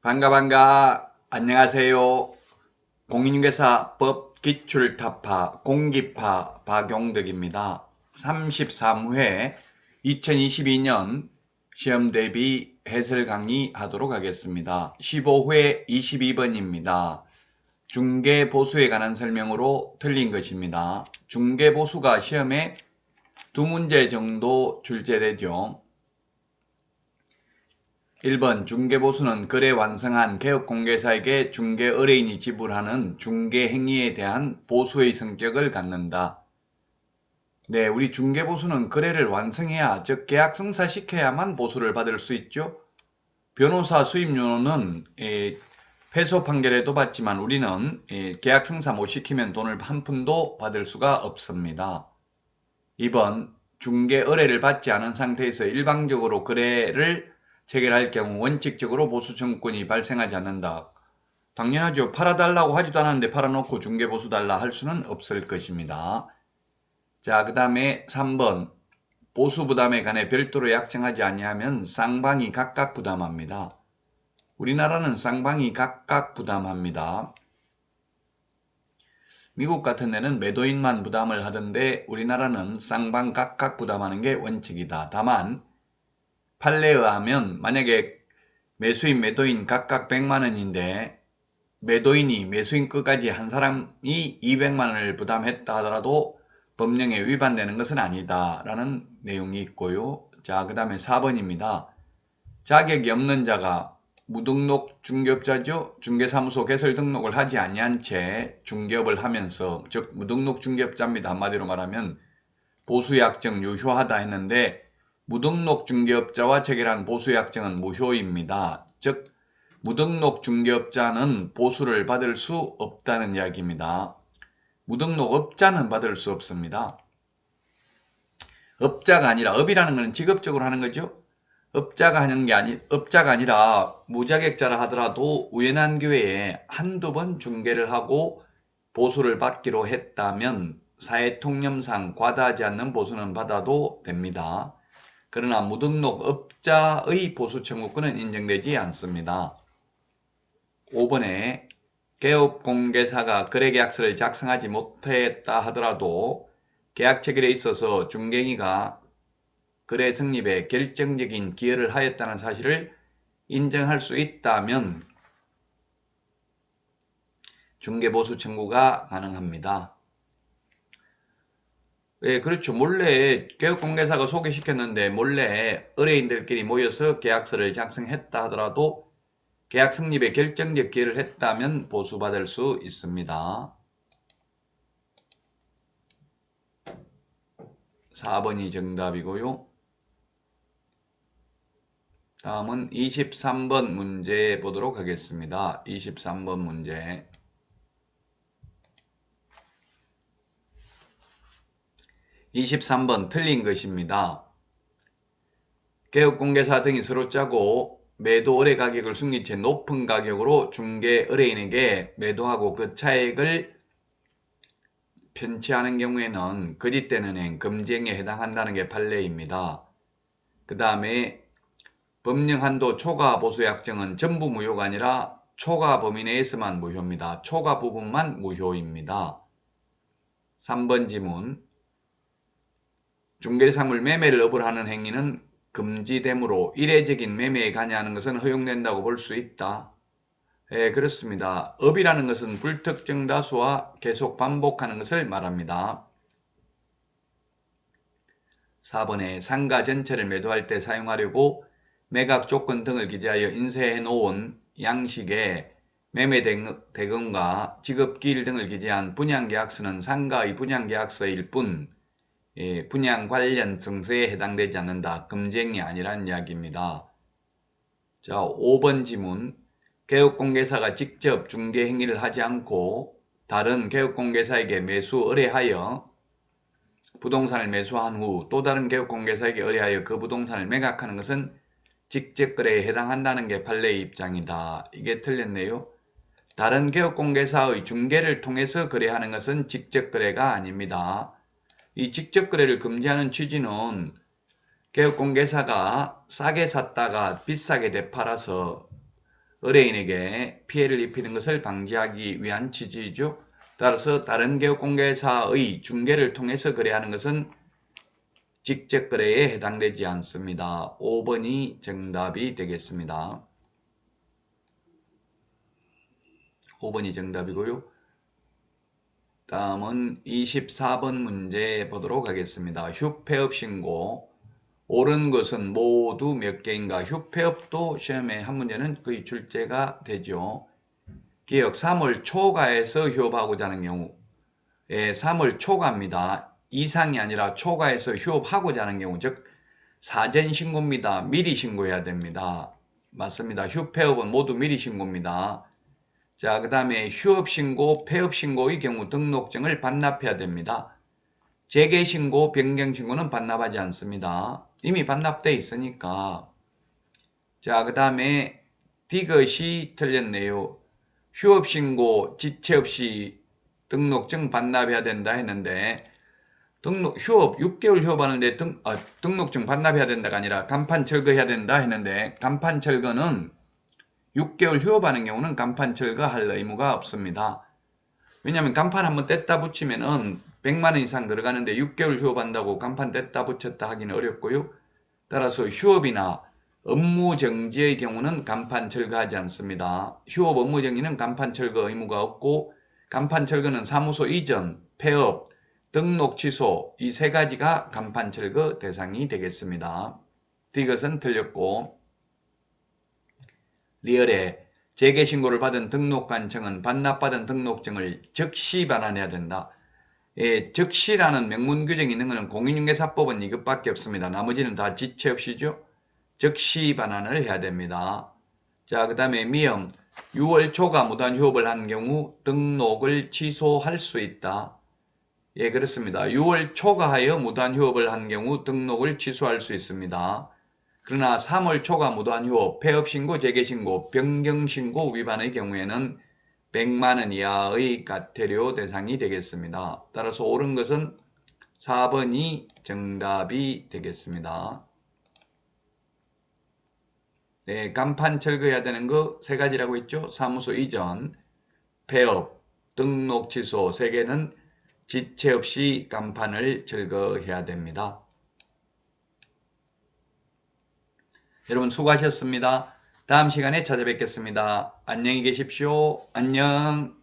반가. 안녕하세요. 공인중개사법 기출타파 공기파 박용덕입니다. 33회 2022년 시험 대비 해설 강의 하도록 하겠습니다. 15회 22번입니다. 중개보수에 관한 설명으로 틀린 것입니다. 중개보수가 시험에 두 문제 정도 출제되죠. 1번 중개보수는 거래 완성한 개업공개사에게 중개의뢰인이 지불하는 중개행위에 대한 보수의 성격을 갖는다. 네, 우리 중개보수는 거래를 완성해야, 즉 계약 성사시켜야만 보수를 받을 수 있죠. 변호사 수임료는 패소 판결에도 받지만 우리는 계약 성사 못 시키면 돈을 한 푼도 받을 수가 없습니다. 2번 중개의뢰를 받지 않은 상태에서 일방적으로 거래를 체결할 경우 원칙적으로 보수 청구권이 발생하지 않는다. 당연하죠. 팔아달라고 하지도 않았는데 팔아놓고 중개보수 달라 할 수는 없을 것입니다. 자, 그 다음에 3번 보수 부담에 관해 별도로 약정하지 아니하면 쌍방이 각각 부담합니다. 우리나라는 쌍방이 각각 부담합니다. 미국 같은 데는 매도인만 부담을 하던데 우리나라는 쌍방 각각 부담하는 게 원칙이다. 다만 판례에 의하면 만약에 매수인 매도인 각각 100만 원인데 매도인이 매수인 끝까지 한 사람이 200만 원을 부담했다 하더라도 법령에 위반되는 것은 아니다 라는 내용이 있고요. 자, 그 다음에 4번입니다. 자격이 없는 자가 무등록 중개업자죠. 중개사무소 개설 등록을 하지 아니한 채 중개업을 하면서, 즉 무등록 중개업자입니다. 한마디로 말하면 보수약정 유효하다 했는데 무등록 중개업자와 체결한 보수약정은 무효입니다. 즉 무등록 중개업자는 보수를 받을 수 없다는 이야기입니다. 무등록업자는 받을 수 없습니다. 업자가 아니라, 업이라는 것은 직업적으로 하는 거죠. 업자가 아니라 무자격자라 하더라도 우연한 기회에 한두 번 중개를 하고 보수를 받기로 했다면 사회통념상 과다하지 않는 보수는 받아도 됩니다. 그러나 무등록업자의 보수 청구권은 인정되지 않습니다. 5번에 개업공개사가 거래계약서를 작성하지 못했다 하더라도 계약 체결에 있어서 중개행위가 거래 성립에 결정적인 기여를 하였다는 사실을 인정할 수 있다면 중개보수 청구가 가능합니다. 예, 그렇죠. 몰래 개업공개사가 소개시켰는데 몰래 의뢰인들끼리 모여서 계약서를 작성했다 하더라도 계약 성립에 결정적 기여를 했다면 보수받을 수 있습니다. 4번이 정답이고요. 다음은 23번 문제 보도록 하겠습니다. 23번 문제. 23번 틀린 것입니다. 개업공개사 등이 서로 짜고 매도 의뢰 가격을 숨긴 채 높은 가격으로 중개 의뢰인에게 매도하고 그 차액을 편취하는 경우에는 거짓된 은행, 금지행위에 해당한다는 게 판례입니다. 그 다음에 법령 한도 초과 보수 약정은 전부 무효가 아니라 초과 범위 내에서만 무효입니다. 초과 부분만 무효입니다. 3번 지문. 중개사물 매매를 업을 하는 행위는 금지되므로 이례적인 매매에 관여하는 것은 허용된다고 볼 수 있다. 예, 그렇습니다. 업이라는 것은 불특정 다수와 계속 반복하는 것을 말합니다. 4번에 상가 전체를 매도할 때 사용하려고 매각 조건 등을 기재하여 인쇄해 놓은 양식에 매매 대금과 지급기일 등을 기재한 분양계약서는 상가의 분양계약서일 뿐 분양 관련 증서에 해당되지 않는다. 금지행위 아니란 이야기입니다. 자, 5번 지문. 개업공개사가 직접 중개행위를 하지 않고 다른 개업공개사에게 매수 의뢰하여 부동산을 매수한 후 또 다른 개업공개사에게 의뢰하여 그 부동산을 매각하는 것은 직접거래에 해당한다는 게 판례의 입장이다. 이게 틀렸네요. 다른 개업공개사의 중개를 통해서 거래하는 것은 직접거래가 아닙니다. 이 직접거래를 금지하는 취지는 개업공개사가 싸게 샀다가 비싸게 되팔아서 의뢰인에게 피해를 입히는 것을 방지하기 위한 취지이죠. 따라서 다른 개업공개사의 중개를 통해서 거래하는 것은 직접 거래에 해당되지 않습니다. 5번이 정답이 되겠습니다. 5번이 정답이고요. 다음은 24번 문제 보도록 하겠습니다. 휴폐업 신고. 옳은 것은 모두 몇 개인가? 휴폐업도 시험에 한 문제는 거의 출제가 되죠. 기억 3월 초과해서 휴업하고자 하는 경우, 3월 초과입니다. 이상이 아니라 초과해서 휴업하고자 하는 경우, 즉 사전 신고입니다. 미리 신고해야 됩니다. 맞습니다. 휴폐업은 모두 미리 신고입니다. 자, 그 다음에 휴업신고, 폐업신고의 경우 등록증을 반납해야 됩니다. 재개신고, 변경신고는 반납하지 않습니다. 이미 반납돼 있으니까. 자, 그 다음에 디귿이 틀렸네요. 휴업신고, 지체 없이 등록증 반납해야 된다 했는데 휴업 6개월 휴업하는데 등록증 반납해야 된다가 아니라 간판 철거해야 된다 했는데 간판 철거는 6개월 휴업하는 경우는 간판 철거할 의무가 없습니다. 왜냐하면 간판 한번 뗐다 붙이면은 100만 원 이상 들어가는데 6개월 휴업한다고 간판 뗐다 붙였다 하기는 어렵고요. 따라서 휴업이나 업무 정지의 경우는 간판 철거하지 않습니다. 휴업 업무 정지는 간판 철거 의무가 없고 간판 철거는 사무소 이전, 폐업, 등록 취소 이 세 가지가 간판 철거 대상이 되겠습니다. 이것은 틀렸고 리얼에 재개신고를 받은 등록관청은 반납받은 등록증을 즉시 반환해야 된다. 즉시라는 명문 규정이 있는 것은 공인중개사법은 이것밖에 없습니다. 나머지는 다 지체 없이죠. 즉시 반환을 해야 됩니다. 자, 그 다음에 미음 6월 초과 무단 휴업을 한 경우 등록을 취소할 수 있다. 예, 그렇습니다. 6월 초과하여 무단 휴업을 한 경우 등록을 취소할 수 있습니다. 그러나 3월 초과 무단 휴업, 폐업신고, 재개신고, 변경신고 위반의 경우에는 100만 원 이하의 과태료 대상이 되겠습니다. 따라서 옳은 것은 4번이 정답이 되겠습니다. 네, 간판 철거해야 되는 거 세 가지라고 했죠. 사무소 이전, 폐업, 등록 취소 3개는 지체 없이 간판을 철거해야 됩니다. 여러분 수고하셨습니다. 다음 시간에 찾아뵙겠습니다. 안녕히 계십시오. 안녕.